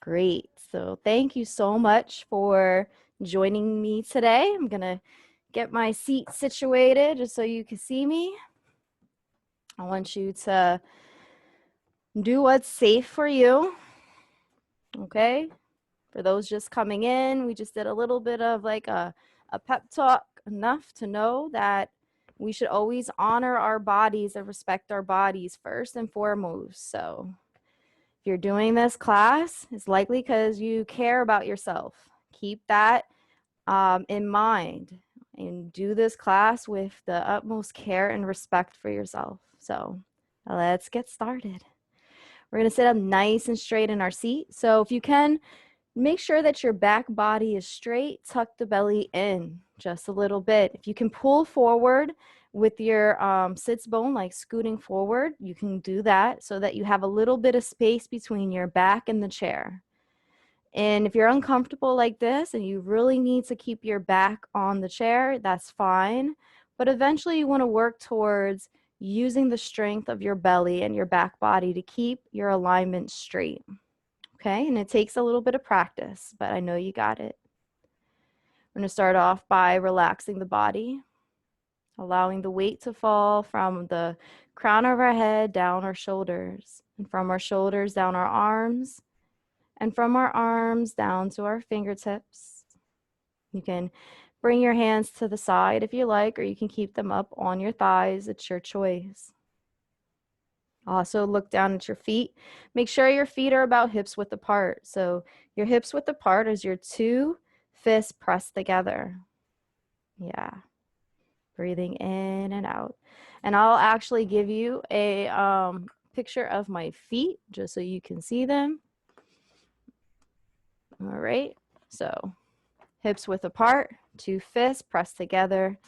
Great. So thank you so much for joining me today. I'm going to get my seat situated just so you can see me. I want you to do what's safe for you. Okay? For those just coming in, we just did a little bit of like a pep talk, enough to know that we should always honor our bodies and respect our bodies first and foremost. So if you're doing this class, it's likely because you care about yourself. Keep that in mind and do this class with the utmost care and respect for yourself. So let's get started. We're going to sit up nice and straight in our seat. So if you can, make sure that your back body is straight. Tuck the belly in just a little bit. If you can pull forward with your sits bone, like scooting forward, you can do that so that you have a little bit of space between your back and the chair. And if you're uncomfortable like this and you really need to keep your back on the chair, that's fine. But eventually you want to work towards using the strength of your belly and your back body to keep your alignment straight. Okay, and it takes a little bit of practice, but I know you got it. We're going to start off by relaxing the body, allowing the weight to fall from the crown of our head down our shoulders, and from our shoulders down our arms, and from our arms down to our fingertips. You can bring your hands to the side if you like, or you can keep them up on your thighs. It's your choice. Also look down at your feet. Make sure your feet are about hips width apart. So your hips width apart as your two fists pressed together. Yeah. Breathing in and out. And I'll actually give you a picture of my feet just so you can see them. All right. So hips width apart, two fists pressed together.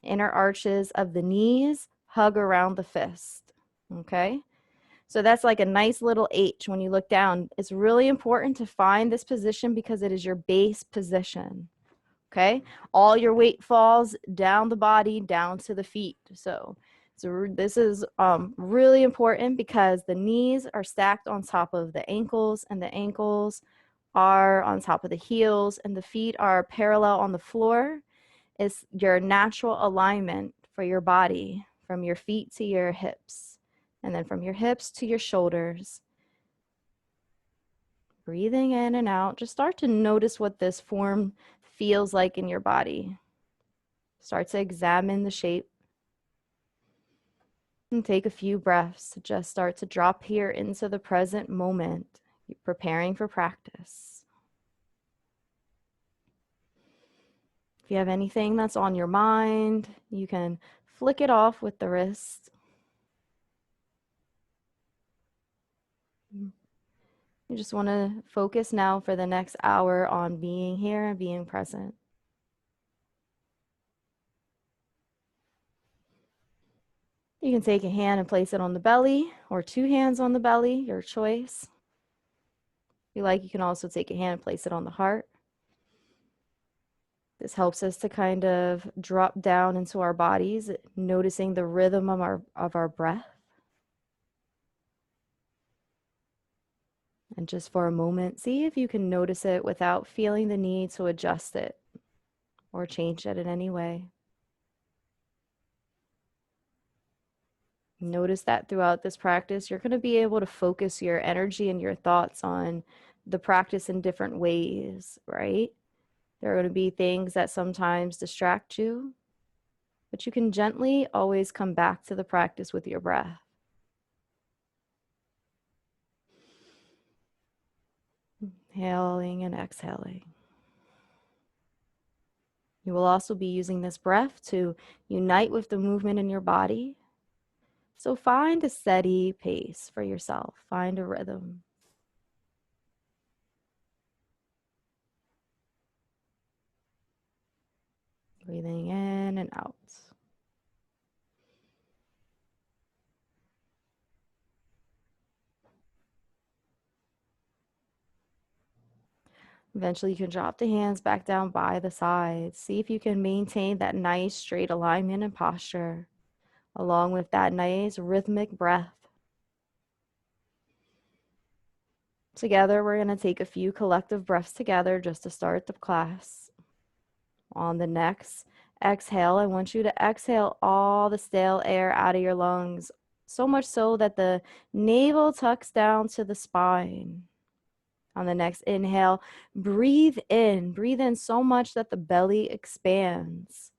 Inner arches of the knees hug around the fist. Okay. So that's like a nice little H when you look down. It's really important to find this position because it is your base position. Okay. All your weight falls down the body, down to the feet. So this is really important because the knees are stacked on top of the ankles, and the ankles are on top of the heels, and the feet are parallel on the floor. It's your natural alignment for your body from your feet to your hips, and then from your hips to your shoulders. Breathing in and out. Just start to notice what this form feels like in your body. Start to examine the shape. And take a few breaths to just start to drop here into the present moment. You're preparing for practice. If you have anything that's on your mind, you can flick it off with the wrist. You just want to focus now for the next hour on being here and being present. You can take a hand and place it on the belly, or two hands on the belly, your choice. If you like, you can also take a hand and place it on the heart. This helps us to kind of drop down into our bodies, noticing the rhythm of our breath. And just for a moment, see if you can notice it without feeling the need to adjust it or change it in any way. Notice that throughout this practice, you're going to be able to focus your energy and your thoughts on the practice in different ways, right? There are going to be things that sometimes distract you, but you can gently always come back to the practice with your breath. Inhaling and exhaling. You will also be using this breath to unite with the movement in your body. So find a steady pace for yourself. Find a rhythm. Breathing in and out. Eventually, you can drop the hands back down by the sides. See if you can maintain that nice straight alignment and posture, along with that nice rhythmic breath. Together, we're going to take a few collective breaths together just to start the class. On the next exhale, I want you to exhale all the stale air out of your lungs, so much so that the navel tucks down to the spine. On the next inhale, breathe in. Breathe in so much that the belly expands.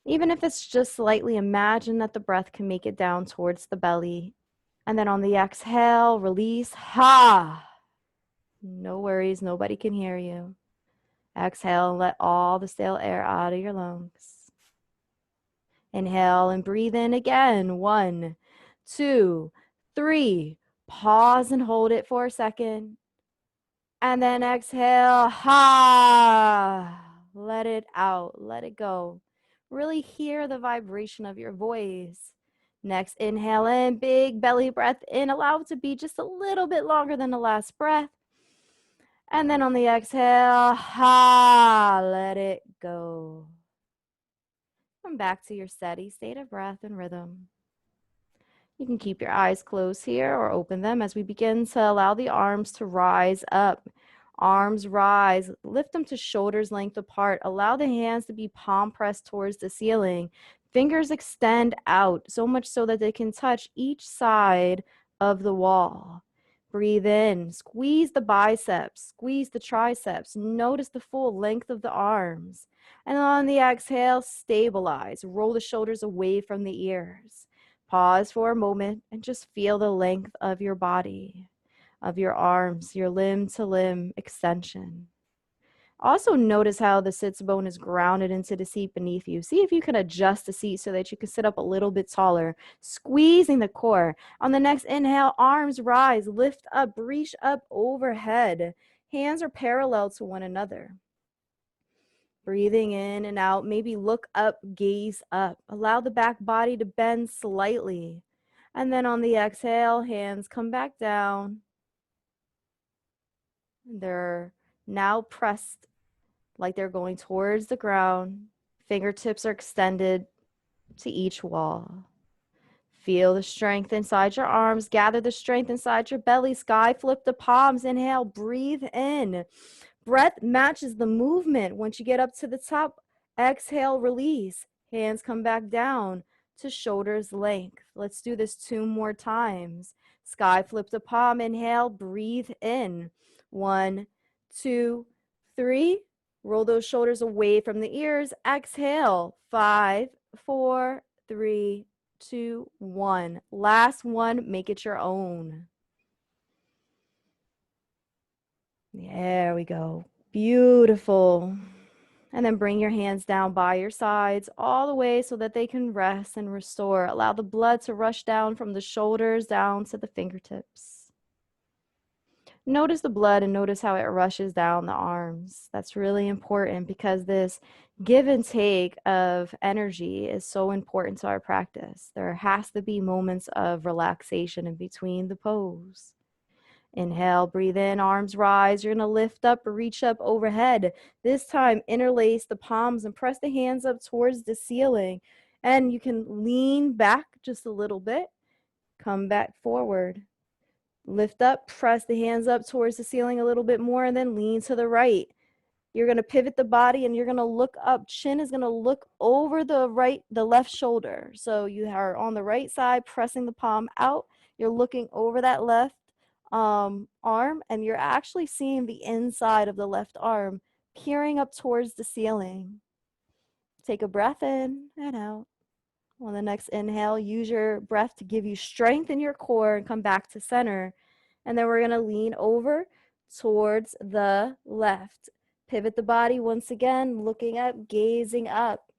Even if it's just slightly, imagine that the breath can make it down towards the belly. And then on the exhale, release. Ha! No worries, nobody can hear you. Exhale and let all the stale air out of your lungs. Inhale and breathe in again. 1, 2, 3. Pause and hold it for a second. And then exhale. Ha! Let it out. Let it go. Really hear the vibration of your voice. Next, inhale in, big belly breath in. Allow it to be just a little bit longer than the last breath. And then on the exhale, ha, let it go. Come back to your steady state of breath and rhythm. You can keep your eyes closed here or open them as we begin to allow the arms to rise up. Arms rise, lift them to shoulders length apart. Allow the hands to be palm pressed towards the ceiling. Fingers extend out, so much so that they can touch each side of the wall. Breathe in, squeeze the biceps, squeeze the triceps. Notice the full length of the arms. And on the exhale, stabilize. Roll the shoulders away from the ears. Pause for a moment and just feel the length of your body, of your arms, your limb to limb extension. Also notice how the sits bone is grounded into the seat beneath you. See if you can adjust the seat so that you can sit up a little bit taller, squeezing the core. On the next inhale, arms rise, lift up, reach up overhead. Hands are parallel to one another. Breathing in and out, maybe look up, gaze up. Allow the back body to bend slightly. And then on the exhale, hands come back down. They're now pressed like they're going towards the ground. Fingertips are extended to each wall. Feel the strength inside your arms. Gather the strength inside your belly. Sky flip the palms. Inhale, breathe in. Breath matches the movement. Once you get up to the top, exhale, release. Hands come back down to shoulders length. Let's do this 2 more times. Sky flip the palm. Inhale, breathe in. 1, 2, 3. Roll those shoulders away from the ears. Exhale. 5, 4, 3, 2, 1. Last one, make it your own. There we go. Beautiful. And then bring your hands down by your sides all the way so that they can rest and restore. Allow the blood to rush down from the shoulders down to the fingertips. Notice the blood and notice how it rushes down the arms. That's really important because this give and take of energy is so important to our practice. There has to be moments of relaxation in between the pose. Inhale, breathe in, arms rise. You're going to lift up or reach up overhead. This time, interlace the palms and press the hands up towards the ceiling. And you can lean back just a little bit. Come back forward. Lift up, press the hands up towards the ceiling a little bit more, and then lean to the right. You're going to pivot the body and you're going to look up. Chin is going to look over the left shoulder. So you are on the right side, pressing the palm out. You're looking over that left arm, and you're actually seeing the inside of the left arm peering up towards the ceiling. Take a breath in and out. On the next inhale, use your breath to give you strength in your core and come back to center. And then we're going to lean over towards the left. Pivot the body once again, looking up, gazing up.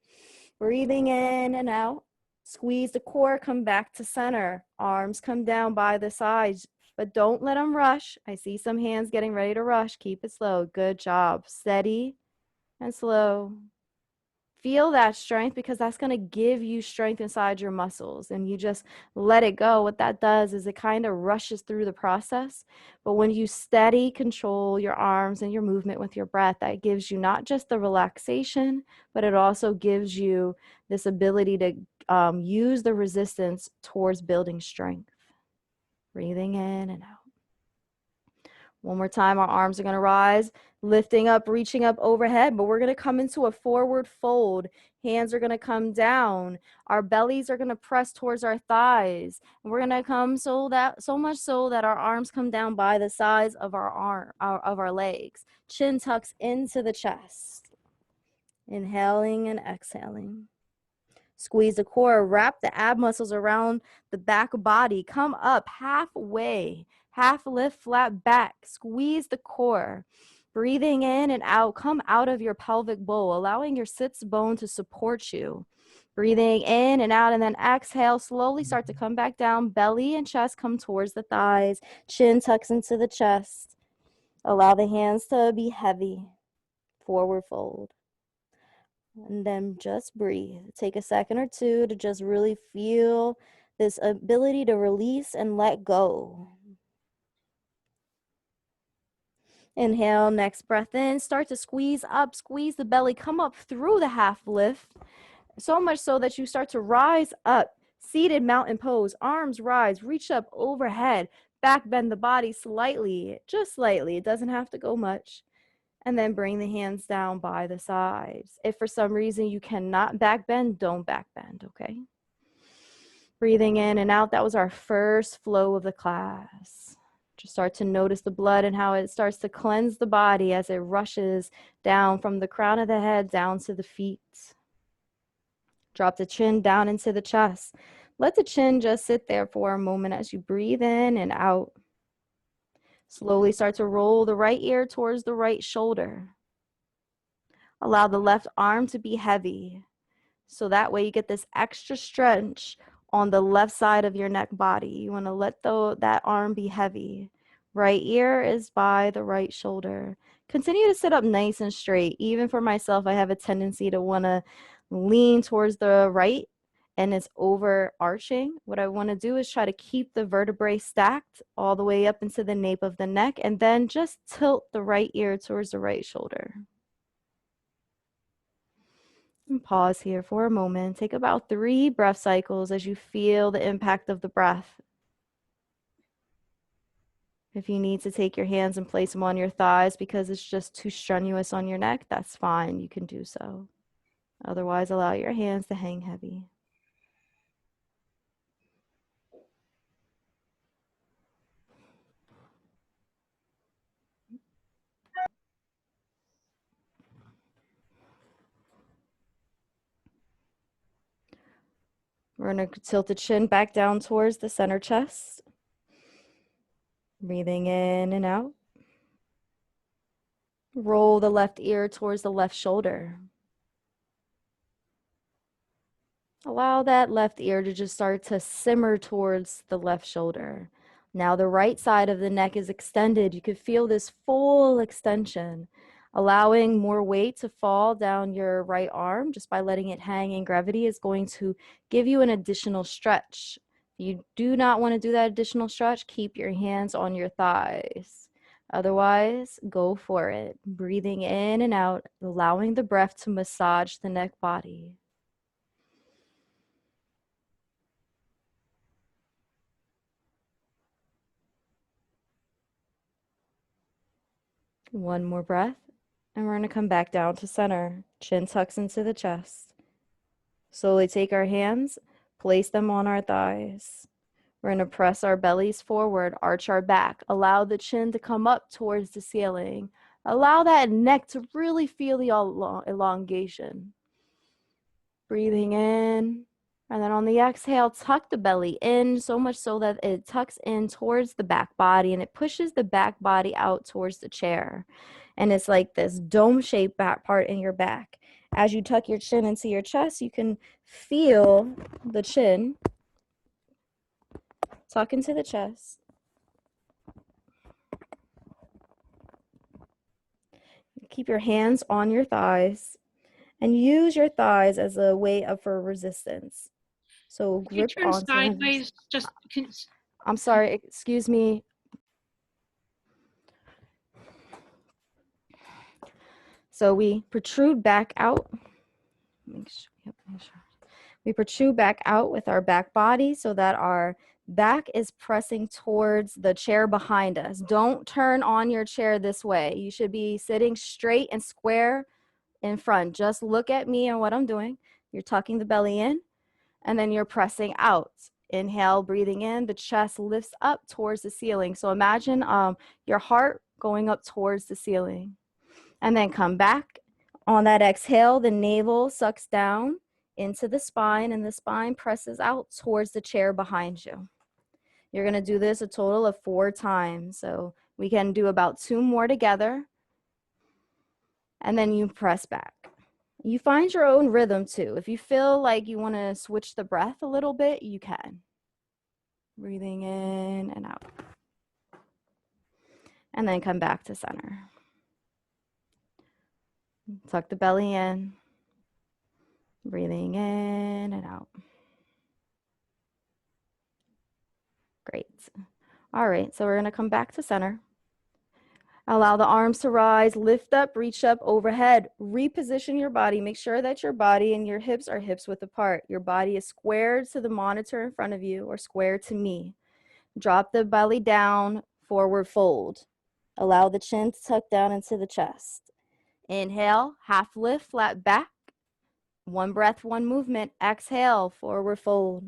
Breathing in and out. Squeeze the core, come back to center. Arms come down by the sides, but don't let them rush. I see some hands getting ready to rush. Keep it slow. Good job. Steady and slow. Feel that strength because that's going to give you strength inside your muscles, and you just let it go. What that does is it kind of rushes through the process. But when you steady control your arms and your movement with your breath, that gives you not just the relaxation, but it also gives you this ability to use the resistance towards building strength. Breathing in and out. One more time, our arms are going to rise, lifting up, reaching up overhead, but we're going to come into a forward fold. Hands are going to come down. Our bellies are going to press towards our thighs. And we're going to come so much so that our arms come down by the sides of our legs. Chin tucks into the chest. Inhaling and exhaling. Squeeze the core, wrap the ab muscles around the back body. Come up halfway, half lift, flat back. Squeeze the core. Breathing in and out, come out of your pelvic bowl, allowing your sits bone to support you. Breathing in and out, and then exhale, slowly start to come back down. Belly and chest come towards the thighs. Chin tucks into the chest. Allow the hands to be heavy. Forward fold. And then just breathe. Take a second or two to just really feel this ability to release and let go. Inhale, next breath in. Start to squeeze up, squeeze the belly, come up through the half lift. So much so that you start to rise up. Seated mountain pose, arms rise, reach up overhead, back bend the body slightly, just slightly. It doesn't have to go much. And then bring the hands down by the sides. If for some reason you cannot back bend, don't back bend, okay? Breathing in and out. That was our first flow of the class. Just start to notice the blood and how it starts to cleanse the body as it rushes down from the crown of the head down to the feet. Drop the chin down into the chest. Let the chin just sit there for a moment as you breathe in and out. Slowly start to roll the right ear towards the right shoulder. Allow the left arm to be heavy. So that way you get this extra stretch on the left side of your neck body. You want to let that arm be heavy. Right ear is by the right shoulder. Continue to sit up nice and straight. Even for myself, I have a tendency to want to lean towards the right and it's overarching. What I want to do is try to keep the vertebrae stacked all the way up into the nape of the neck and then just tilt the right ear towards the right shoulder. And pause here for a moment. Take about 3 breath cycles as you feel the impact of the breath. If you need to take your hands and place them on your thighs because it's just too strenuous on your neck, that's fine. You can do so. Otherwise, allow your hands to hang heavy. We're going to tilt the chin back down towards the center chest. Breathing in and out. Roll the left ear towards the left shoulder. Allow that left ear to just start to simmer towards the left shoulder. Now the right side of the neck is extended. You could feel this full extension, allowing more weight to fall down your right arm just by letting it hang in gravity is going to give you an additional stretch. If you do not want to do that additional stretch, keep your hands on your thighs. Otherwise, go for it. Breathing in and out, allowing the breath to massage the neck body. One more breath, and we're going to come back down to center. Chin tucks into the chest. Slowly take our hands, place them on our thighs. We're going to press our bellies forward, arch our back. Allow the chin to come up towards the ceiling. Allow that neck to really feel the elongation. Breathing in. And then on the exhale, tuck the belly in so much so that it tucks in towards the back body and it pushes the back body out towards the chair. And it's like this dome-shaped back part in your back. As you tuck your chin into your chest, you can feel the chin tuck into the chest. Keep your hands on your thighs and use your thighs as a way for resistance. So grip onto sideways. I'm sorry, excuse me. So we protrude back out. Make sure. We protrude back out with our back body so that our Back is pressing towards the chair behind us. Don't turn on your chair this way. You should be sitting straight and square in front. Just look at me and what I'm doing. You're tucking the belly in, and then you're pressing out. Inhale, breathing in, the chest lifts up towards the ceiling. So imagine your heart going up towards the ceiling. And then come back. On that exhale, the navel sucks down into the spine, and the spine presses out towards the chair behind you. You're going to do this a total of 4 times. So we can do about 2 more together. And then you press back. You find your own rhythm too. If you feel like you want to switch the breath a little bit, you can. Breathing in and out. And then come back to center. Tuck the belly in. Breathing in and out. Great. All right, so we're going to come back to center. Allow the arms to rise, lift up, reach up overhead. Reposition your body. Make sure that your body and your hips are hips width apart. Your body is squared to the monitor in front of you or squared to me. Drop the belly down, forward fold. Allow the chin to tuck down into the chest. Inhale, half lift, flat back. 1 breath, 1 movement. Exhale, forward fold.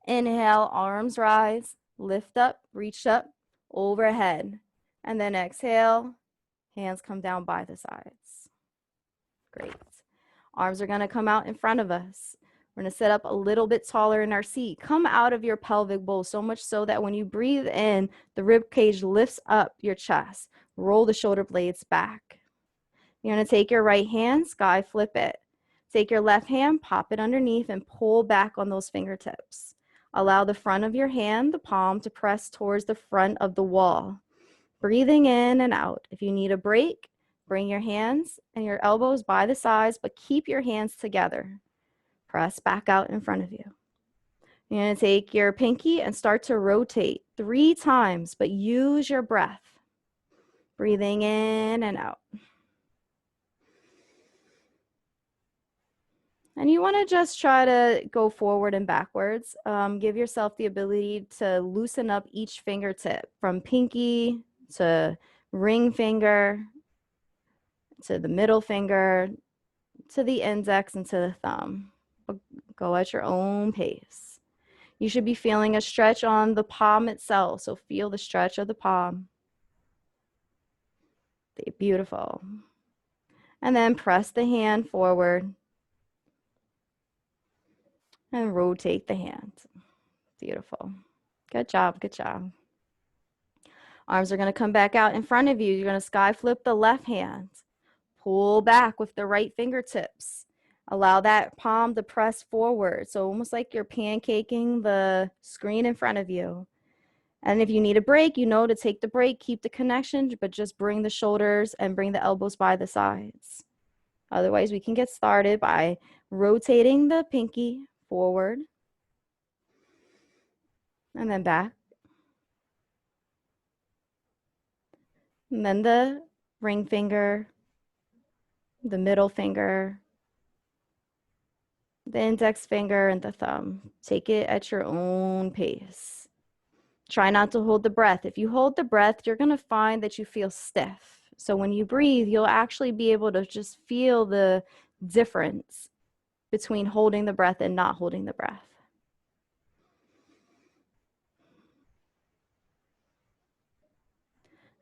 Inhale, arms rise, lift up, reach up, overhead. And then exhale, hands come down by the sides. Great. Arms are going to come out in front of us. We're going to sit up a little bit taller in our seat. Come out of your pelvic bowl, so much so that when you breathe in, the rib cage lifts up your chest. Roll the shoulder blades back. You're going to take your right hand, sky flip it. Take your left hand, pop it underneath, and pull back on those fingertips. Allow the front of your hand, the palm, to press towards the front of the wall. Breathing in and out. If you need a break, bring your hands and your elbows by the sides, but keep your hands together. Press back out in front of you. You're going to take your pinky and start to rotate 3 times, but use your breath. Breathing in and out. And you want to just try to go forward and backwards. Give yourself the ability to loosen up each fingertip from pinky to ring finger to the middle finger to the index and to the thumb. Go at your own pace. You should be feeling a stretch on the palm itself. So feel the stretch of the palm. Beautiful. And then press the hand forward and rotate the hand. Beautiful. Good job. Good job. Arms are going to come back out in front of you. You're going to sky flip the left hand. Pull back with the right fingertips. Allow that palm to press forward. So almost like you're pancaking the screen in front of you. And if you need a break, you know to take the break, keep the connection, but just bring the shoulders and bring the elbows by the sides. Otherwise, we can get started by rotating the pinky forward and then back. And then the ring finger, the middle finger, the index finger, and the thumb. Take it at your own pace. Try not to hold the breath. If you hold the breath, you're going to find that you feel stiff. So when you breathe, you'll actually be able to just feel the difference between holding the breath and not holding the breath.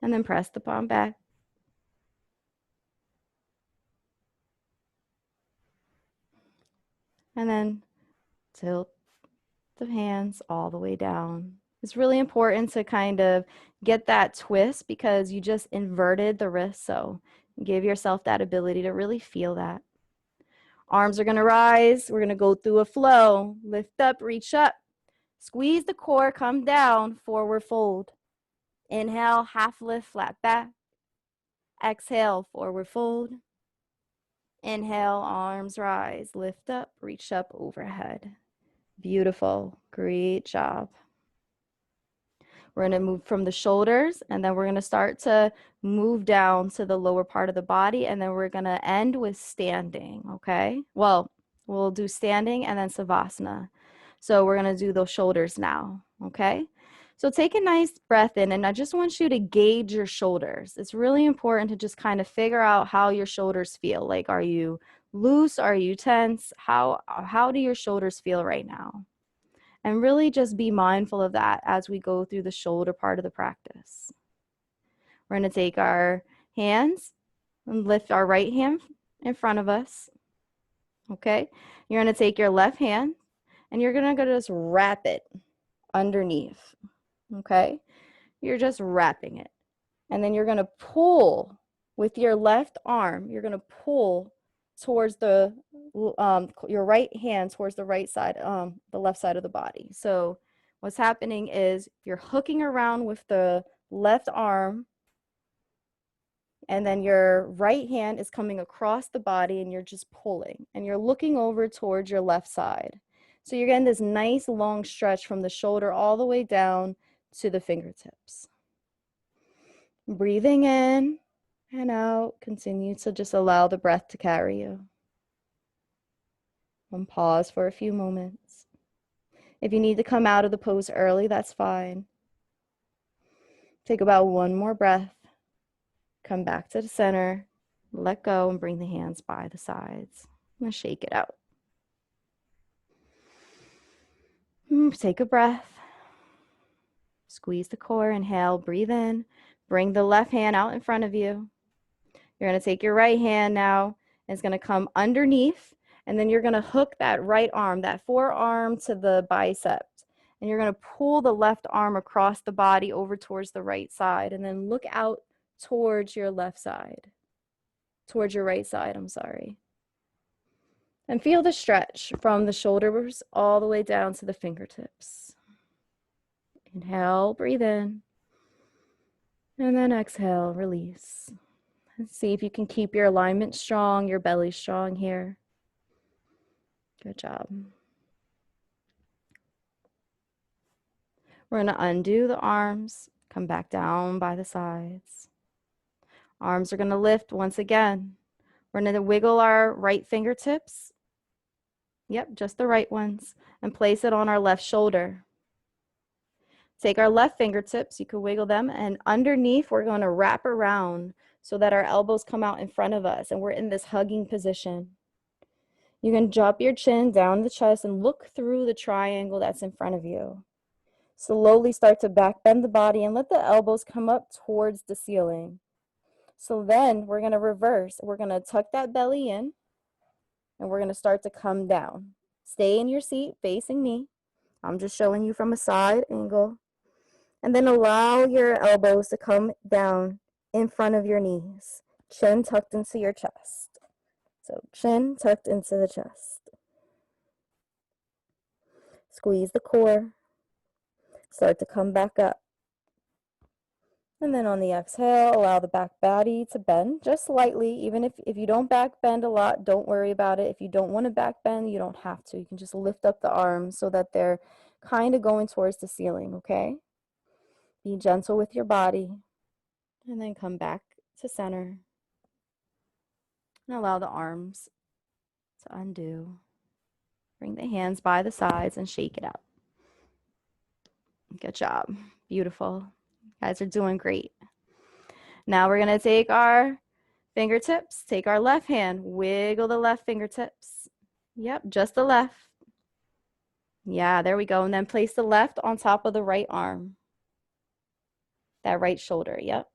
And then press the palm back. And then tilt the hands all the way down. It's really important to kind of get that twist because you just inverted the wrist. So give yourself that ability to really feel that. Arms are going to rise. We're going to go through a flow. Lift up, reach up. Squeeze the core, come down, forward fold. Inhale, half lift, flat back. Exhale, forward fold. Inhale, arms rise, lift up, reach up overhead. Beautiful, great job. We're going to move from the shoulders, and then we're going to start to move down to the lower part of the body, and then we're going to end with standing, okay? Well, we'll do standing and then Savasna. So we're going to do those shoulders now. Okay? So take a nice breath in, and I just want you to gauge your shoulders. It's really important to just kind of figure out how your shoulders feel. Like, are you loose? Are you tense? How do your shoulders feel right now? And really just be mindful of that as we go through the shoulder part of the practice. We're going to take our hands and lift our right hand in front of us. Okay? You're going to take your left hand and you're going to just wrap it underneath. Okay? You're just wrapping it. And then you're going to pull with your left arm. You're going to pull towards your right hand towards the right side, the left side of the body. So what's happening is you're hooking around with the left arm, and then your right hand is coming across the body and you're just pulling and you're looking over towards your left side. So you're getting this nice long stretch from the shoulder all the way down to the fingertips. Breathing in and out, continue to just allow the breath to carry you. And pause for a few moments. If you need to come out of the pose early, that's fine. Take about one more breath. Come back to the center. Let go and bring the hands by the sides. And shake it out. Take a breath. Squeeze the core. Inhale, breathe in. Bring the left hand out in front of you. You're going to take your right hand now. It's going to come underneath. And then you're going to hook that right arm, that forearm to the bicep. And you're going to pull the left arm across the body over towards the right side. And then look out towards your left side. Towards your right side, I'm sorry. And feel the stretch from the shoulders all the way down to the fingertips. Inhale, breathe in. And then exhale, release. Let's see if you can keep your alignment strong, your belly strong here. Good job. We're going to undo the arms, come back down by the sides. Arms are going to lift once again. We're going to wiggle our right fingertips. Yep, just the right ones. And place it on our left shoulder. Take our left fingertips, you can wiggle them, and underneath we're going to wrap around so that our elbows come out in front of us and we're in this hugging position. You can drop your chin down the chest and look through the triangle that's in front of you. Slowly start to back bend the body and let the elbows come up towards the ceiling. So then we're going to reverse. We're going to tuck that belly in and we're going to start to come down. Stay in your seat facing me. I'm just showing you from a side angle. And then allow your elbows to come down in front of your knees. Chin tucked into your chest. So chin tucked into the chest. Squeeze the core. Start to come back up. And then on the exhale, allow the back body to bend just slightly. Even if you don't back bend a lot, don't worry about it. If you don't want to back bend, you don't have to. You can just lift up the arms so that they're kind of going towards the ceiling, okay? Be gentle with your body. And then come back to center. And allow the arms to undo. Bring the hands by the sides and shake it out. Good job. Beautiful. You guys are doing great. Now we're going to take our fingertips, take our left hand, wiggle the left fingertips. Yep, just the left. Yeah, there we go. And then place the left on top of the right arm. That right shoulder, yep.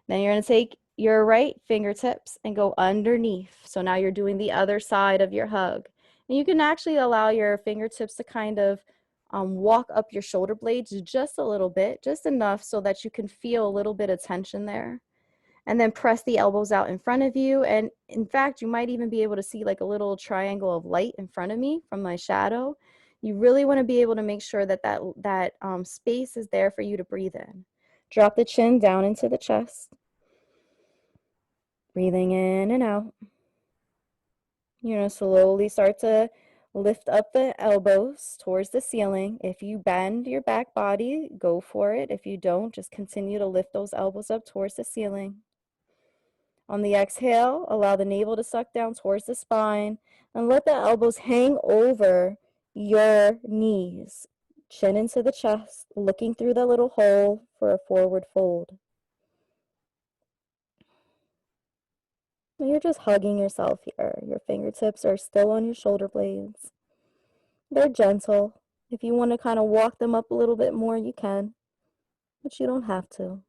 Then you're going to take your right fingertips and go underneath. So now you're doing the other side of your hug. And you can actually allow your fingertips to kind of walk up your shoulder blades just a little bit, just enough so that you can feel a little bit of tension there. And then press the elbows out in front of you. And in fact, you might even be able to see like a little triangle of light in front of me from my shadow. You really want to be able to make sure that that space is there for you to breathe in. Drop the chin down into the chest. Breathing in and out. You're going to slowly start to lift up the elbows towards the ceiling. If you bend your back body, go for it. If you don't, just continue to lift those elbows up towards the ceiling. On the exhale, allow the navel to suck down towards the spine and let the elbows hang over your knees. chin into the chest, looking through the little hole for a forward fold. You're just hugging yourself here. Your fingertips are still on your shoulder blades. They're gentle. If you want to kind of walk them up a little bit more, you can, but you don't have to.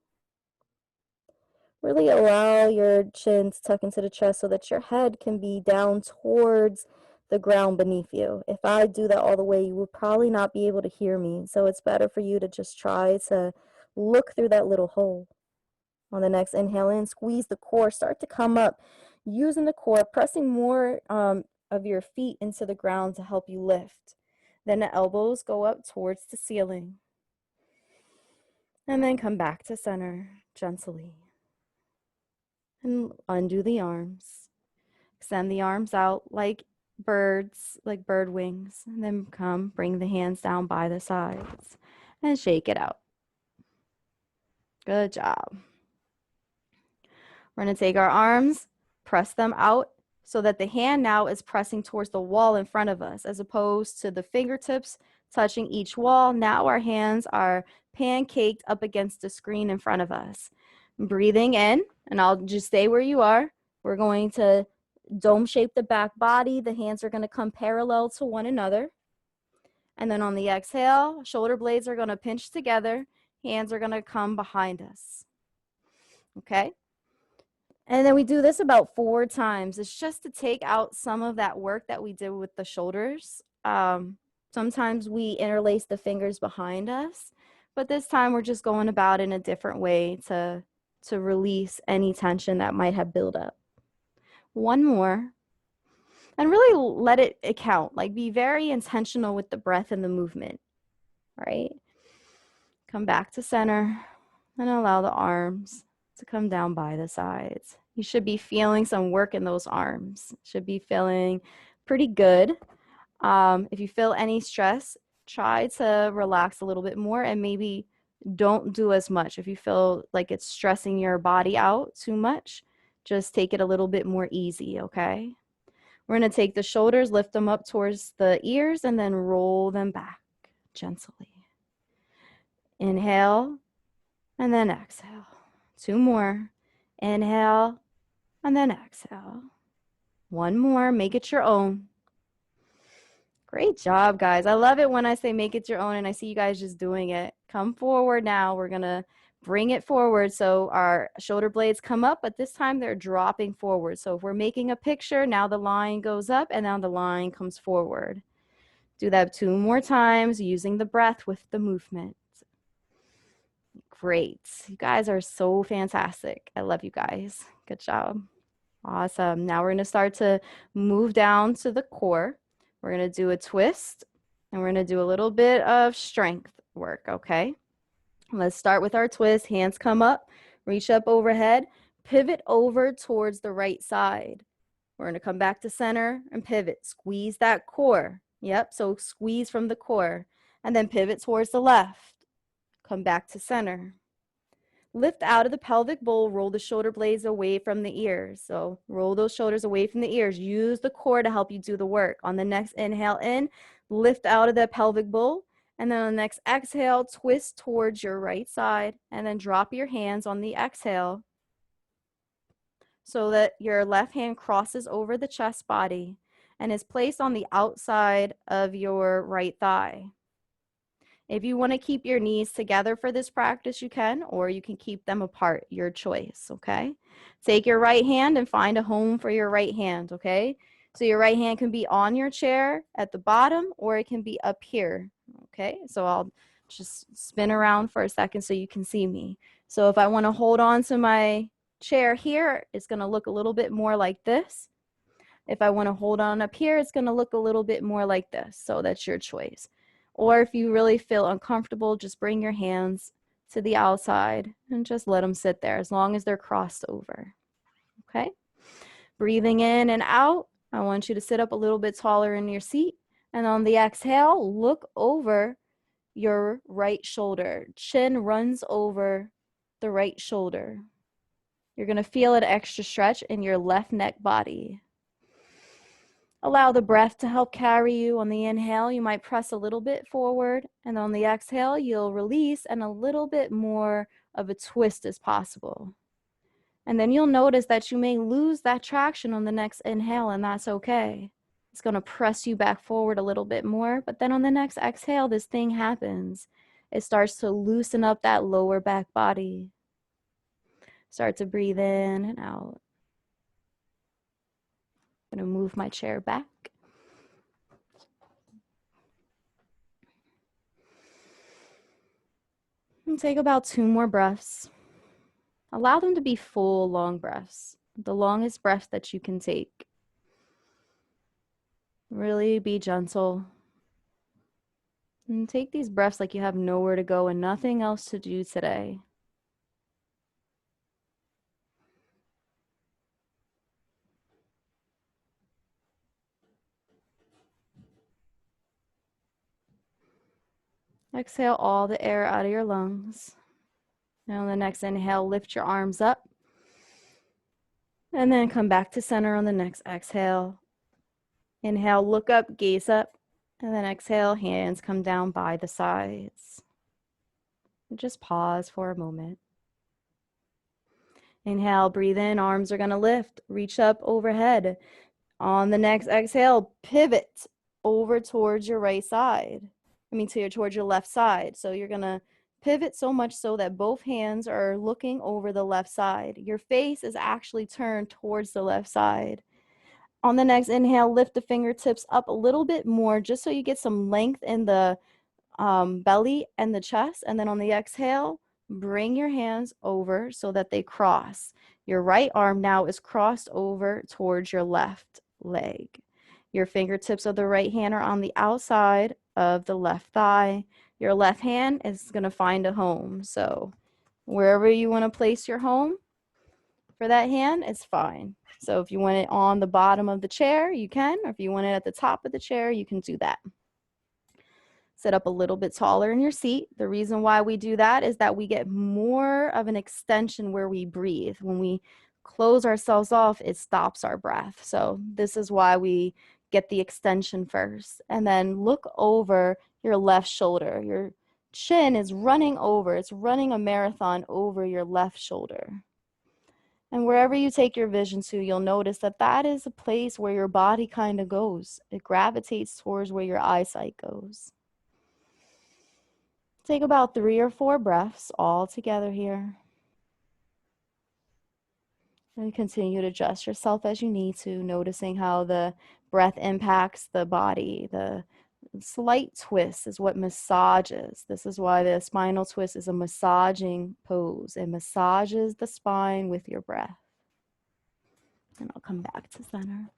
Really allow your chin to tuck into the chest so that your head can be down towards the ground beneath you. If I do that all the way, you will probably not be able to hear me. So it's better for you to just try to look through that little hole. On the next inhale in, squeeze the core, start to come up, using the core, pressing more of your feet into the ground to help you lift. Then the elbows go up towards the ceiling. And then come back to center gently. And undo the arms. Extend the arms out like birds, like bird wings. And then bring the hands down by the sides and shake it out. Good job. We're going to take our arms, press them out so that the hand now is pressing towards the wall in front of us, as opposed to the fingertips touching each wall. Now our hands are pancaked up against the screen in front of us. Breathing in, and I'll just stay where you are. We're going to dome shape the back body. The hands are going to come parallel to one another. And then on the exhale, shoulder blades are going to pinch together. Hands are going to come behind us. Okay? And then we do this about 4 times. It's just to take out some of that work that we did with the shoulders. Sometimes we interlace the fingers behind us, but this time we're just going about in a different way to release any tension that might have built up. One more. And really let it count. Like, be very intentional with the breath and the movement, right? Come back to center and allow the arms to come down by the sides. You should be feeling some work in those arms. Should be feeling pretty good. If you feel any stress, try to relax a little bit more and maybe don't do as much. If you feel like it's stressing your body out too much, just take it a little bit more easy, okay? We're going to take the shoulders, lift them up towards the ears, and then roll them back gently. Inhale, and then exhale. 2 more. Inhale, and then exhale. 1 more. Make it your own. Great job, guys. I love it when I say make it your own and I see you guys just doing it. Come forward now. We're going to bring it forward so our shoulder blades come up, but this time they're dropping forward. So if we're making a picture, now the line goes up and now the line comes forward. Do that 2 more times using the breath with the movement. Great. You guys are so fantastic. I love you guys. Good job. Awesome. Now we're going to start to move down to the core. We're going to do a twist and we're going to do a little bit of strength work, okay? Let's start with our twist. Hands come up, reach up overhead, pivot over towards the right side. We're going to come back to center and pivot. Squeeze that core. Yep, so squeeze from the core and then pivot towards the left. Come back to center. Lift out of the pelvic bowl, roll the shoulder blades away from the ears. So roll those shoulders away from the ears. Use the core to help you do the work. On the next inhale in, lift out of the pelvic bowl. And then on the next exhale, twist towards your right side. And then drop your hands on the exhale so that your left hand crosses over the chest body and is placed on the outside of your right thigh. If you want to keep your knees together for this practice, you can, or you can keep them apart, your choice, okay? Take your right hand and find a home for your right hand, okay? So your right hand can be on your chair at the bottom, or it can be up here, okay? So I'll just spin around for a second so you can see me. So if I want to hold on to my chair here, it's going to look a little bit more like this. If I want to hold on up here, it's going to look a little bit more like this. So that's your choice. Or if you really feel uncomfortable, just bring your hands to the outside and just let them sit there as long as they're crossed over. Okay? Breathing in and out, I want you to sit up a little bit taller in your seat. And on the exhale, look over your right shoulder. Chin runs over the right shoulder. You're going to feel an extra stretch in your left neck body. Allow the breath to help carry you. On the inhale, you might press a little bit forward, and on the exhale, you'll release and a little bit more of a twist as possible. And then you'll notice that you may lose that traction on the next inhale, and that's okay. It's going to press you back forward a little bit more, but then on the next exhale, this thing happens. It starts to loosen up that lower back body. Start to breathe in and out. I'm going to move my chair back. And take about 2 more breaths. Allow them to be full, long breaths, the longest breath that you can take. Really be gentle. And take these breaths like you have nowhere to go and nothing else to do today. Exhale all the air out of your lungs. And on the next inhale, lift your arms up. And then come back to center on the next exhale. Inhale, look up, gaze up. And then exhale, hands come down by the sides. And just pause for a moment. Inhale, breathe in, arms are going to lift. Reach up overhead. On the next exhale, pivot over towards your right side. Towards your left side. So you're going to pivot so much so that both hands are looking over the left side. Your face is actually turned towards the left side. On the next inhale, lift the fingertips up a little bit more just so you get some length in the belly and the chest. And then on the exhale, bring your hands over so that they cross. Your right arm now is crossed over towards your left leg. Your fingertips of the right hand are on the outside of the left thigh. Your left hand is going to find a home. So wherever you want to place your home for that hand, it's fine. So if you want it on the bottom of the chair, you can. Or if you want it at the top of the chair, you can do that. Sit up a little bit taller in your seat. The reason why we do that is that we get more of an extension where we breathe. When we close ourselves off, it stops our breath. So this is why we get the extension first. And then look over your left shoulder. Your chin is running over. It's running a marathon over your left shoulder. And wherever you take your vision to, you'll notice that that is a place where your body kind of goes. It gravitates towards where your eyesight goes. Take about 3 or 4 breaths all together here. And continue to adjust yourself as you need to, noticing how the breath impacts the body. The slight twist is what massages. This is why the spinal twist is a massaging pose. It massages the spine with your breath. And I'll come back to center.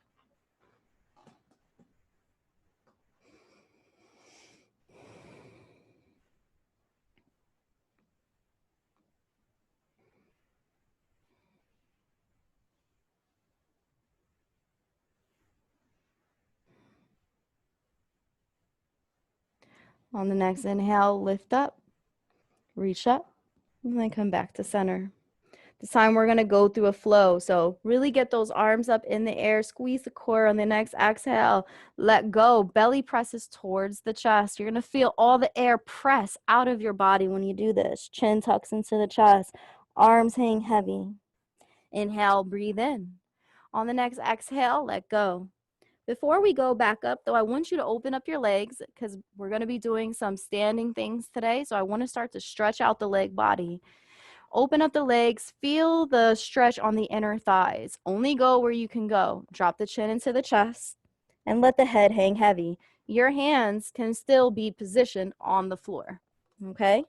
On the next inhale, lift up, reach up, and then come back to center. This time we're going to go through a flow. So really get those arms up in the air, squeeze the core. On the next exhale, let go. Belly presses towards the chest. You're going to feel all the air press out of your body when you do this. Chin tucks into the chest, arms hang heavy. Inhale, breathe in. On the next exhale, let go. Before we go back up, though, I want you to open up your legs because we're going to be doing some standing things today. So I want to start to stretch out the leg body. Open up the legs, feel the stretch on the inner thighs. Only go where you can go. Drop the chin into the chest and let the head hang heavy. Your hands can still be positioned on the floor, okay?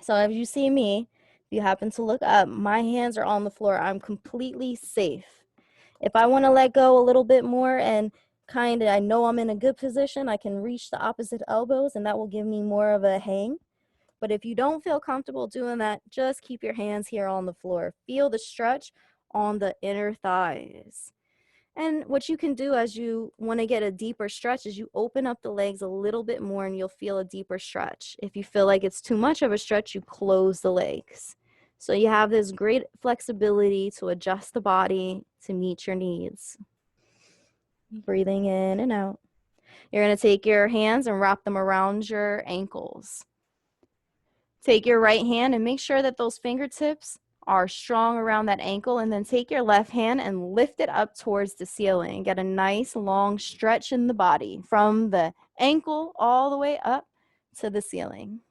So as you see me, if you happen to look up, my hands are on the floor. I'm completely safe. If I want to let go a little bit more and I know I'm in a good position, I can reach the opposite elbows and that will give me more of a hang. But if you don't feel comfortable doing that, just keep your hands here on the floor. Feel the stretch on the inner thighs. And what you can do as you want to get a deeper stretch is you open up the legs a little bit more and you'll feel a deeper stretch. If you feel like it's too much of a stretch, you close the legs. So you have this great flexibility to adjust the body to meet your needs. Breathing in and out. You're going to take your hands and wrap them around your ankles. Take your right hand and make sure that those fingertips are strong around that ankle, and then take your left hand and lift it up towards the ceiling. Get a nice long stretch in the body from the ankle all the way up to the ceiling.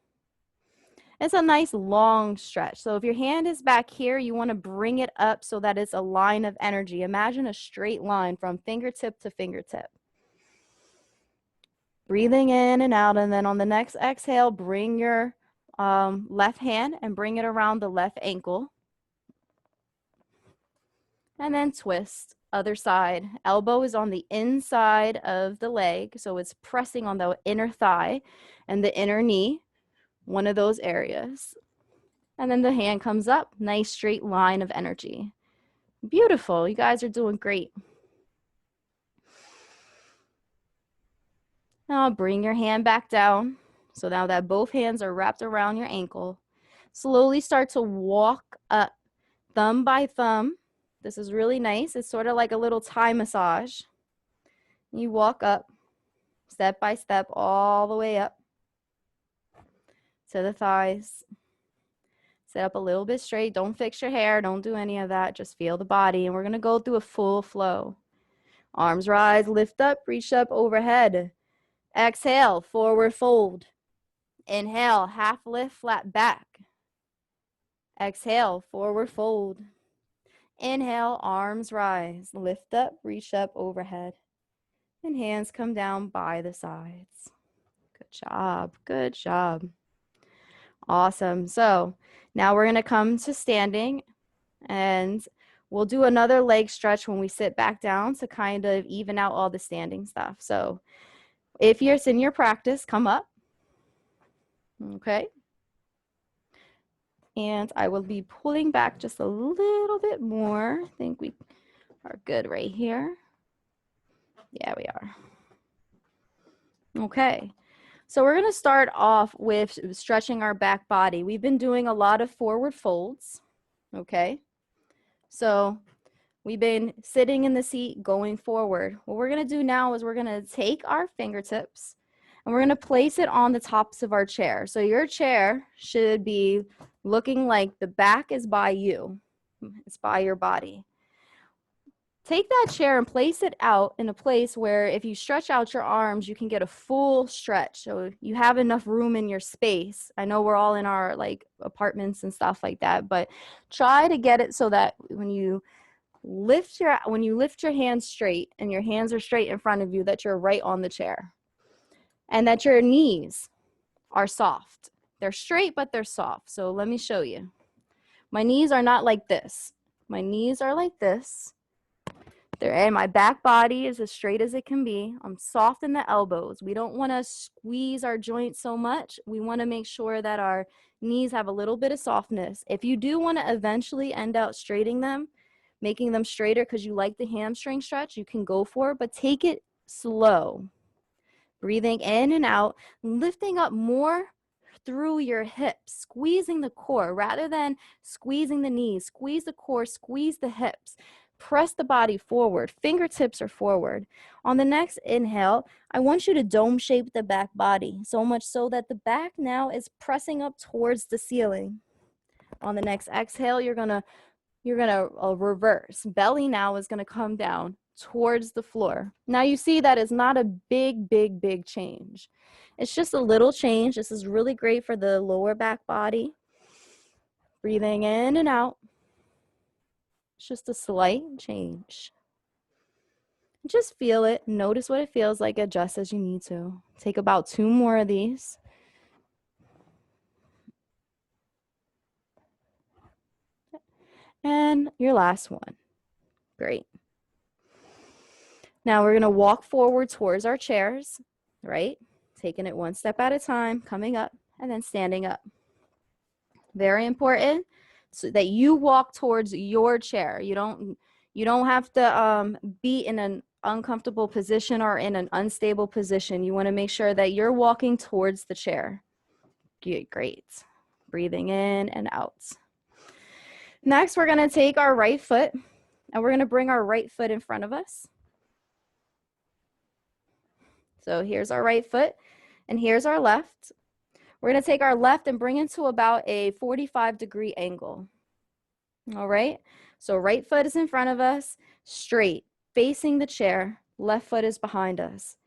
It's a nice long stretch. So if your hand is back here, you want to bring it up so that it's a line of energy. Imagine a straight line from fingertip to fingertip. Breathing in and out, and then on the next exhale, bring your left hand and bring it around the left ankle. And then twist, other side. Elbow is on the inside of the leg, so it's pressing on the inner thigh and the inner knee, one of those areas. And then the hand comes up, nice straight line of energy. Beautiful, you guys are doing great. Now bring your hand back down. So now that both hands are wrapped around your ankle, slowly start to walk up, thumb by thumb. This is really nice. It's sort of like a little Thai massage. You walk up, step by step, all the way up to the thighs. Sit up a little bit straight. Don't fix your hair. Don't do any of that. Just feel the body. And we're going to go through a full flow. Arms rise, lift up, reach up overhead. Exhale, forward fold. Inhale, half lift, flat back. Exhale, forward fold. Inhale, arms rise, lift up, reach up overhead. And hands come down by the sides. Good job, good job. Awesome. So now we're going to come to standing, and we'll do another leg stretch when we sit back down to kind of even out all the standing stuff. So if you're in your practice, come up. Okay. And I will be pulling back just a little bit more. I think we are good right here. Yeah, we are. Okay. So we're going to start off with stretching our back body. We've been doing a lot of forward folds. Okay. So we've been sitting in the seat going forward. What we're going to do now is we're going to take our fingertips and we're going to place it on the tops of our chair. So your chair should be looking like the back is by you. It's by your body. Take that chair and place it out in a place where if you stretch out your arms, you can get a full stretch. So you have enough room in your space. I know we're all in our like apartments and stuff like that, but try to get it so that when you lift your hands straight and your hands are straight in front of you, that you're right on the chair. And that your knees are soft. They're straight, but they're soft. So let me show you. My knees are not like this. My knees are like this. And my back body is as straight as it can be. I'm soft in the elbows. We don't want to squeeze our joints so much. We want to make sure that our knees have a little bit of softness. If you do want to eventually end up straightening them, making them straighter because you like the hamstring stretch, you can go for it, but take it slow. Breathing in and out, lifting up more through your hips, squeezing the core rather than squeezing the knees. Squeeze the core, squeeze the hips. Press the body forward. Fingertips are forward. On the next inhale, I want you to dome shape the back body, so much so that the back now is pressing up towards the ceiling. On the next exhale, you're gonna reverse. Belly now is gonna come down towards the floor. Now you see that is not a big change. It's just a little change. This is really great for the lower back body. Breathing in and out. It's just a slight change. Just feel it. Notice what it feels like. Adjust as you need to. Take about 2 more of these. And your last one. Great. Now we're going to walk forward towards our chairs, right? Taking it one step at a time, coming up, and then standing up. Very important so that you walk towards your chair. You don't have to be in an uncomfortable position or in an unstable position. You want to make sure that you're walking towards the chair. Great. Breathing in and out. Next, we're going to take our right foot and we're going to bring our right foot in front of us. So here's our right foot and here's our left. We're going to take our left and bring it to about a 45-degree angle. All right. So right foot is in front of us, straight, facing the chair. Left foot is behind us.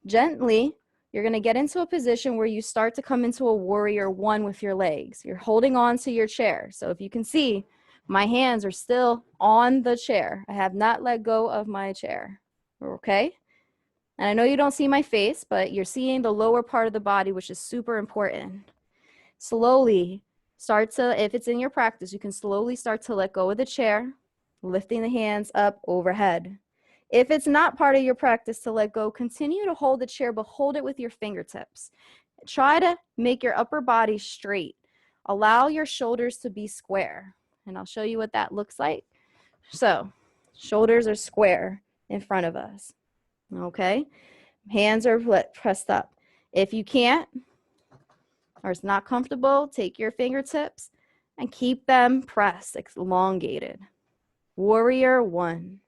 Gently, you're going to get into a position where you start to come into a warrior one with your legs. You're holding on to your chair. So if you can see, my hands are still on the chair. I have not let go of my chair. Okay? And I know you don't see my face, but you're seeing the lower part of the body, which is super important. Slowly start to, if it's in your practice, you can slowly start to let go of the chair, lifting the hands up overhead. If it's not part of your practice to let go, continue to hold the chair, but hold it with your fingertips. Try to make your upper body straight. Allow your shoulders to be square. And I'll show you what that looks like. So, shoulders are square in front of us. Okay? Hands are pressed up. If you can't, or it's not comfortable, take your fingertips and keep them pressed, elongated. Warrior one.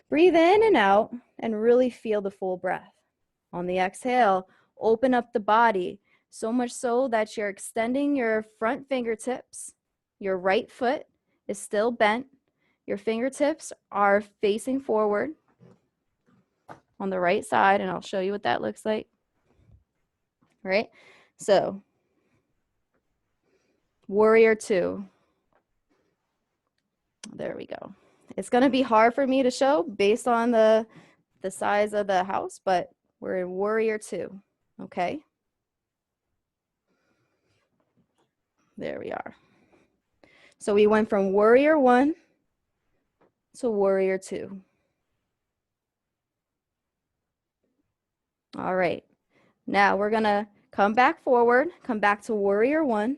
Breathe in and out and really feel the full breath. On the exhale, open up the body, so much so that you're extending your front fingertips. Your right foot is still bent. Your fingertips are facing forward on the right side, and I'll show you what that looks like. Right? So, warrior two. There we go. It's going to be hard for me to show based on the size of the house, but we're in warrior two. Okay. There we are. So we went from warrior one to warrior two. All right. Now we're going to come back forward, come back to warrior one,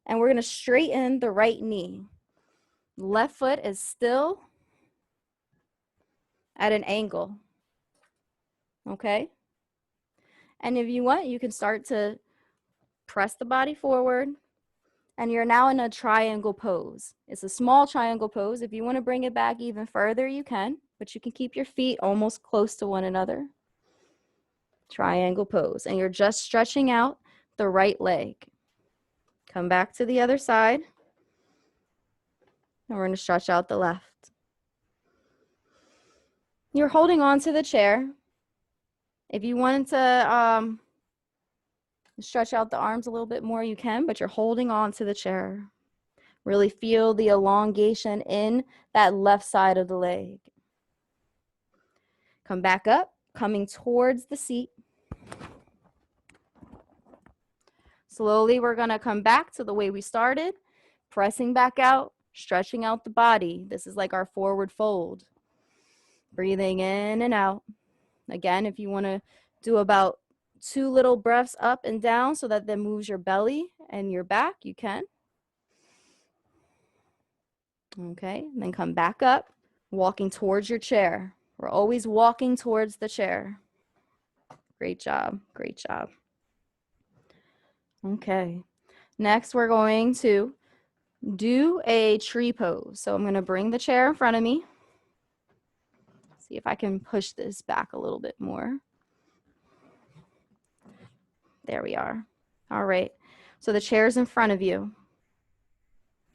and we're going to straighten the right knee. Left foot is still at an angle. Okay. And if you want, you can start to press the body forward, and you're now in a triangle pose. It's a small triangle pose. If you want to bring it back even further, you can, but you can keep your feet almost close to one another. Triangle pose. And you're just stretching out the right leg. Come back to the other side. And we're going to stretch out the left. You're holding on to the chair. If you wanted to stretch out the arms a little bit more, you can, but you're holding on to the chair. Really feel the elongation in that left side of the leg. Come back up, coming towards the seat. Slowly, we're going to come back to the way we started, pressing back out, stretching out the body. This is like our forward fold. Breathing in and out. Again, if you want to do about 2 little breaths up and down so that that moves your belly and your back, you can. Okay, and then come back up, walking towards your chair. We're always walking towards the chair. Great job, great job. Okay, next we're going to do a tree pose. So I'm going to bring the chair in front of me. See if I can push this back a little bit more. There we are. All right, so the chair's in front of you.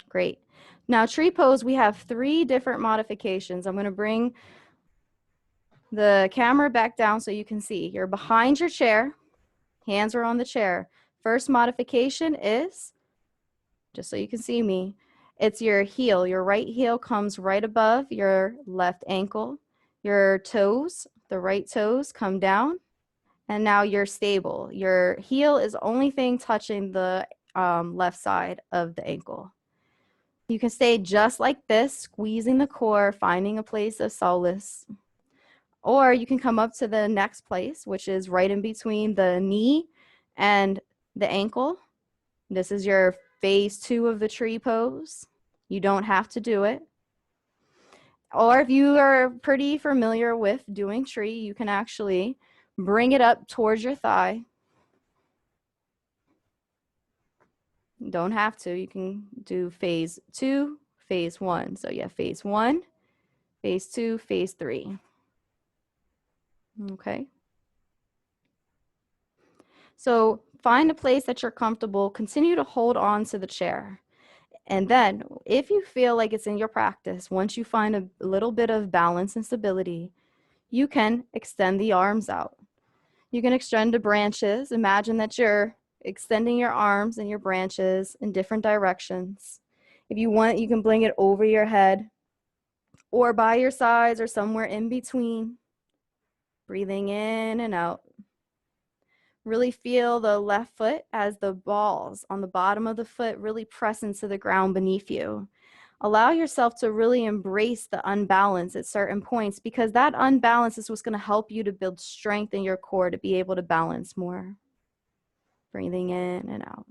Great. Now, tree pose, we have 3 different modifications. I'm going to bring the camera back down so you can see. You're behind your chair. Hands are on the chair. First modification is, just so you can see me, it's your heel. Your right heel comes right above your left ankle. Your toes, the right toes, come down. And now you're stable. Your heel is the only thing touching the left side of the ankle. You can stay just like this, squeezing the core, finding a place of solace. Or you can come up to the next place, which is right in between the knee and the ankle. This is your phase 2 of the tree pose. You don't have to do it. Or if you are pretty familiar with doing tree, you can actually bring it up towards your thigh. You don't have to. You can do phase 2, phase 1. So yeah, phase 1, phase 2, phase 3. Okay. So find a place that you're comfortable. Continue to hold on to the chair. And then if you feel like it's in your practice, once you find a little bit of balance and stability, you can extend the arms out. You can extend the branches. Imagine that you're extending your arms and your branches in different directions. If you want, you can bring it over your head or by your sides or somewhere in between. Breathing in and out. Really feel the left foot as the balls on the bottom of the foot really press into the ground beneath you. Allow yourself to really embrace the unbalance at certain points, because that unbalance is what's going to help you to build strength in your core to be able to balance more. Breathing in and out.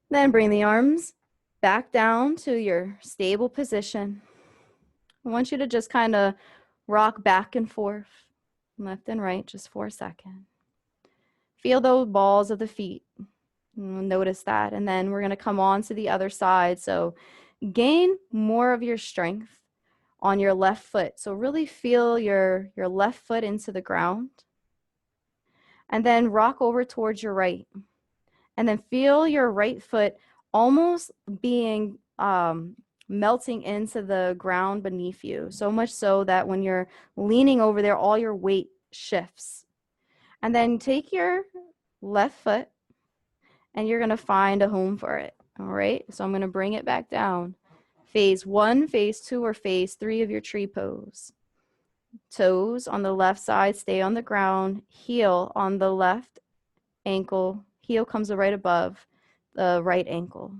Then bring the arms back down to your stable position. I want you to just kind of rock back and forth, left and right, just for a second. Feel those balls of the feet. Notice that. And then we're going to come on to the other side. So gain more of your strength on your left foot. So really feel your left foot into the ground. And then rock over towards your right. And then feel your right foot almost being melting into the ground beneath you. So much so that when you're leaning over there, all your weight shifts. And then take your left foot and you're going to find a home for it. All right. So I'm going to bring it back down. Phase 1, phase 2, or phase 3 of your tree pose. Toes on the left side stay on the ground. Heel on the left ankle. Heel comes right above the right ankle.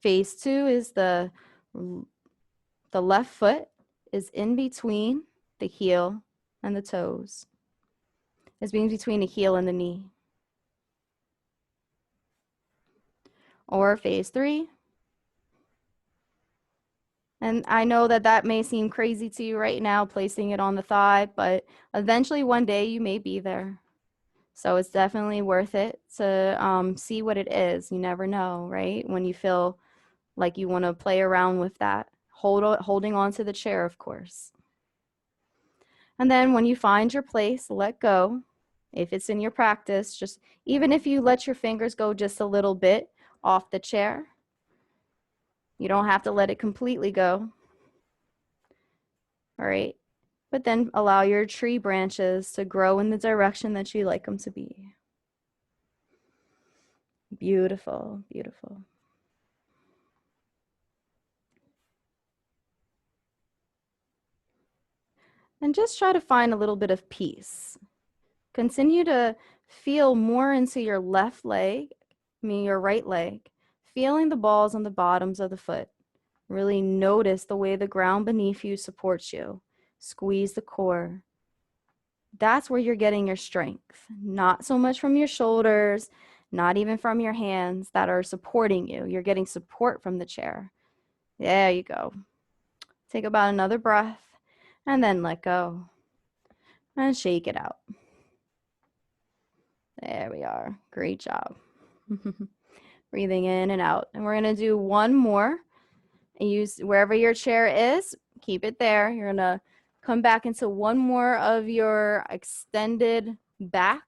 Phase 2 is the left foot is in between the heel and the toes. It's in between the heel and the knee. Or phase 3. And I know that that may seem crazy to you right now, placing it on the thigh, but eventually one day you may be there. So it's definitely worth it to see what it is. You never know, right? When you feel like you want to play around with that, holding on to the chair, of course. And then when you find your place, let go. If it's in your practice, just even if you let your fingers go just a little bit off the chair, you don't have to let it completely go. All right. But then allow your tree branches to grow in the direction that you like them to be. Beautiful, beautiful. And just try to find a little bit of peace. Continue to feel more into your left leg, your right leg, feeling the balls on the bottoms of the foot. Really notice the way the ground beneath you supports you. Squeeze the core. That's where you're getting your strength. Not so much from your shoulders, not even from your hands that are supporting you. You're getting support from the chair. There you go. Take about another breath and then let go. And shake it out. There we are. Great job. Breathing in and out. And we're going to do one more. And use wherever your chair is, keep it there. You're going to come back into one more of your extended back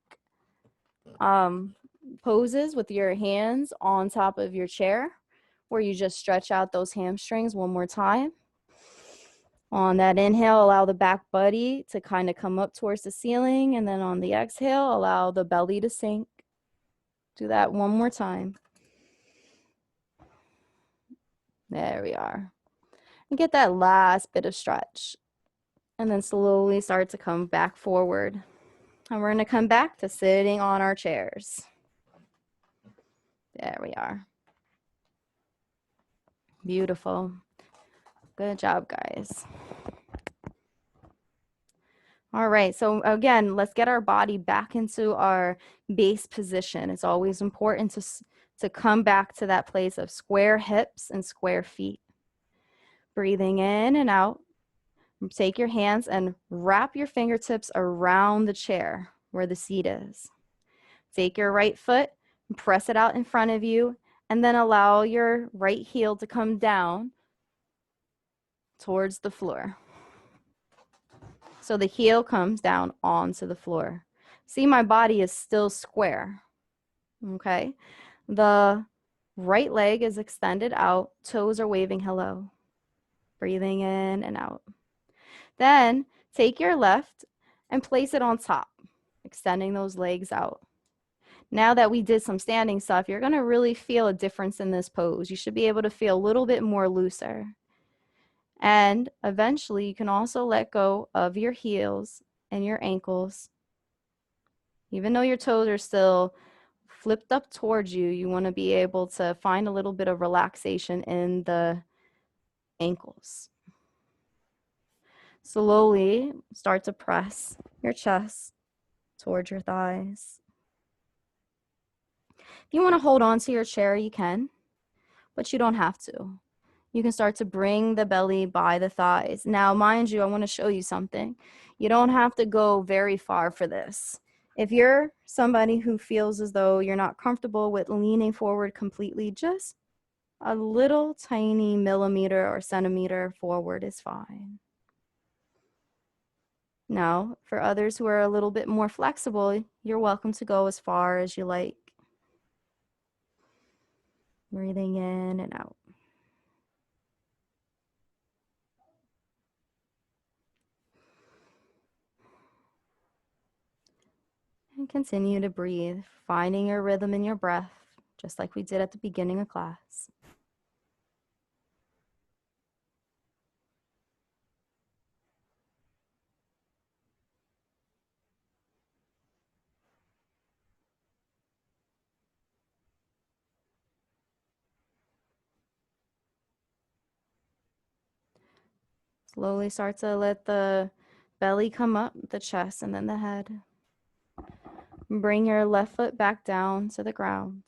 poses with your hands on top of your chair, where you just stretch out those hamstrings one more time. On that inhale, allow the back body to kind of come up towards the ceiling. And then on the exhale, allow the belly to sink. Do that one more time. There we are. And get that last bit of stretch. And then slowly start to come back forward. And we're going to come back to sitting on our chairs. There we are. Beautiful. Good job, guys. All right, so again, let's get our body back into our base position. It's always important to come back to that place of square hips and square feet. Breathing in and out. Take your hands and wrap your fingertips around the chair where the seat is. Take your right foot and press it out in front of you, and then allow your right heel to come down towards the floor. So the heel comes down onto the floor. See, my body is still square. Okay. The right leg is extended out. Toes are waving hello. Breathing in and out. Then take your left and place it on top, extending those legs out. Now that we did some standing stuff, you're going to really feel a difference in this pose. You should be able to feel a little bit more looser. And eventually, you can also let go of your heels and your ankles. Even though your toes are still flipped up towards you, you want to be able to find a little bit of relaxation in the ankles. Slowly start to press your chest towards your thighs. If you want to hold on to your chair, you can, but you don't have to. You can start to bring the belly by the thighs. Now, mind you, I want to show you something. You don't have to go very far for this. If you're somebody who feels as though you're not comfortable with leaning forward completely, just a little tiny millimeter or centimeter forward is fine. Now, for others who are a little bit more flexible, you're welcome to go as far as you like. Breathing in and out. And continue to breathe, finding your rhythm in your breath, just like we did at the beginning of class. Slowly start to let the belly come up, the chest, and then the head. Bring your left foot back down to the ground.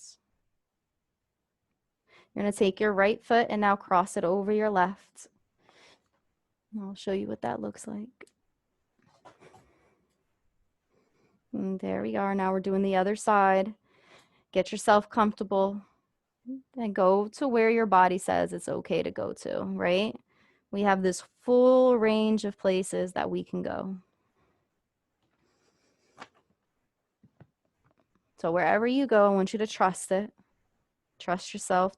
You're going to take your right foot and now cross it over your left. And I'll show you what that looks like. And there we are. Now we're doing the other side. Get yourself comfortable and go to where your body says it's okay to go to, right? We have this full range of places that we can go. So wherever you go, I want you to trust it. Trust yourself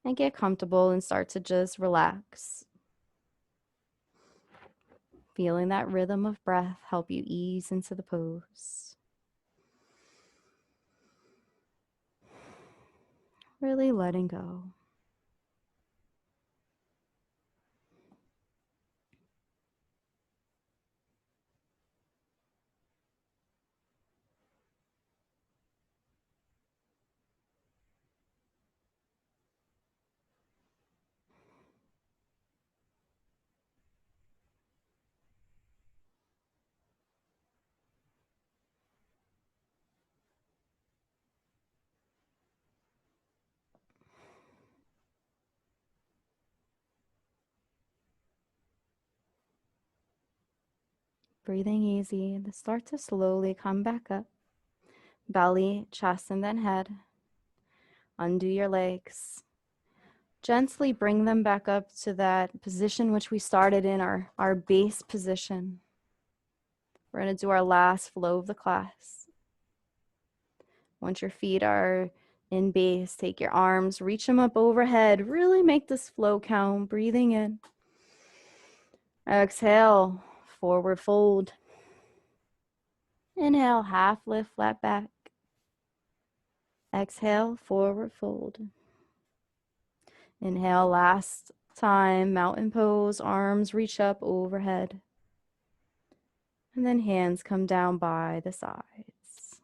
and get comfortable and start to just relax. Feeling that rhythm of breath help you ease into the pose. Really letting go. Breathing easy. Start to slowly come back up. Belly, chest, and then head. Undo your legs. Gently bring them back up to that position which we started in, our base position. We're going to do our last flow of the class. Once your feet are in base, take your arms, reach them up overhead. Really make this flow count. Breathing in. Exhale, forward fold. Inhale, half lift, flat back. Exhale, forward fold. Inhale, last time, mountain pose, arms reach up overhead. And then hands come down by the sides.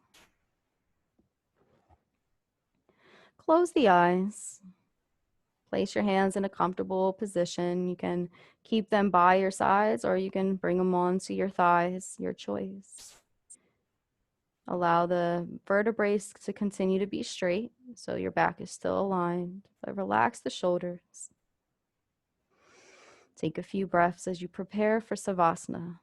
Close the eyes. Place your hands in a comfortable position. You can keep them by your sides or you can bring them onto your thighs, your choice. Allow the vertebrae to continue to be straight so your back is still aligned, but relax the shoulders. Take a few breaths as you prepare for Savasna.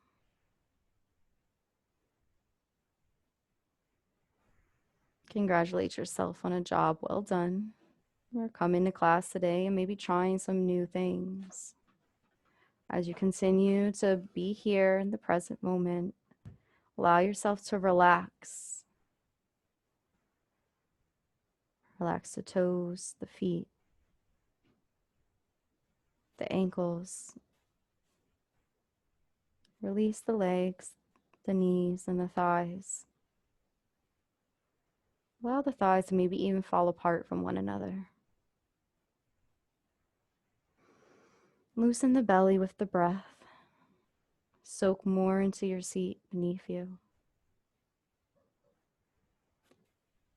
Congratulate yourself on a job well done. Or coming to class today and maybe trying some new things. As you continue to be here in the present moment, allow yourself to relax. Relax the toes, the feet, the ankles. Release the legs, the knees, and the thighs. Allow the thighs to maybe even fall apart from one another. Loosen the belly with the breath. Soak more into your seat beneath you.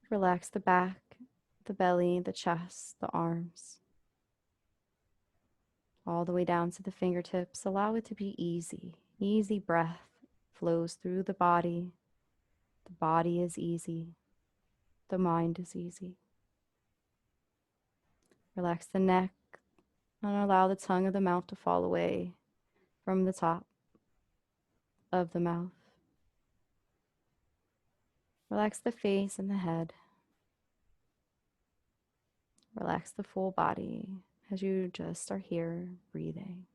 Relax the back, the belly, the chest, the arms, all the way down to the fingertips. Allow it to be easy. Easy breath flows through the body. The body is easy. The mind is easy. Relax the neck and allow the tongue of the mouth to fall away from the top of the mouth. Relax the face and the head. Relax the full body as you just are here breathing.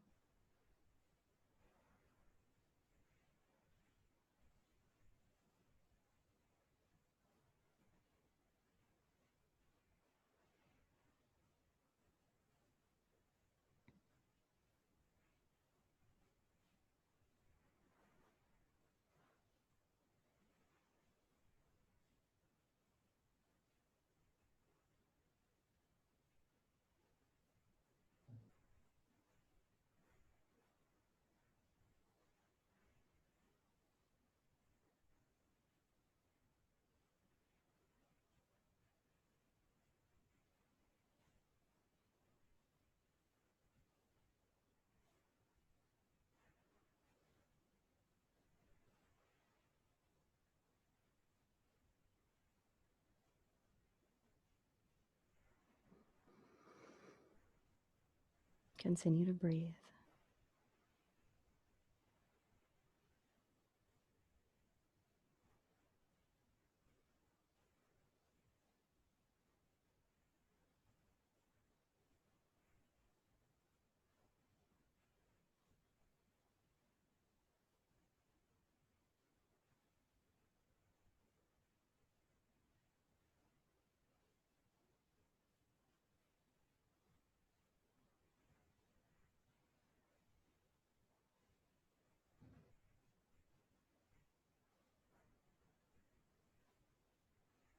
Continue to breathe.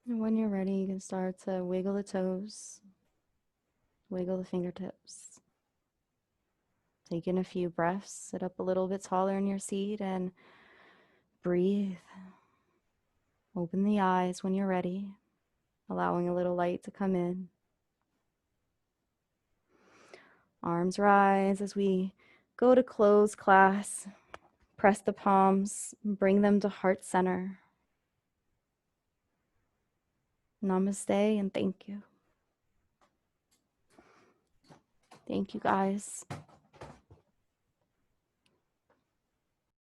And when you're ready, you can start to wiggle the toes, wiggle the fingertips. Take in a few breaths, sit up a little bit taller in your seat and breathe. Open the eyes when you're ready, allowing a little light to come in. Arms rise as we go to close class. Press the palms, bring them to heart center. Namaste and thank you. Thank you, guys.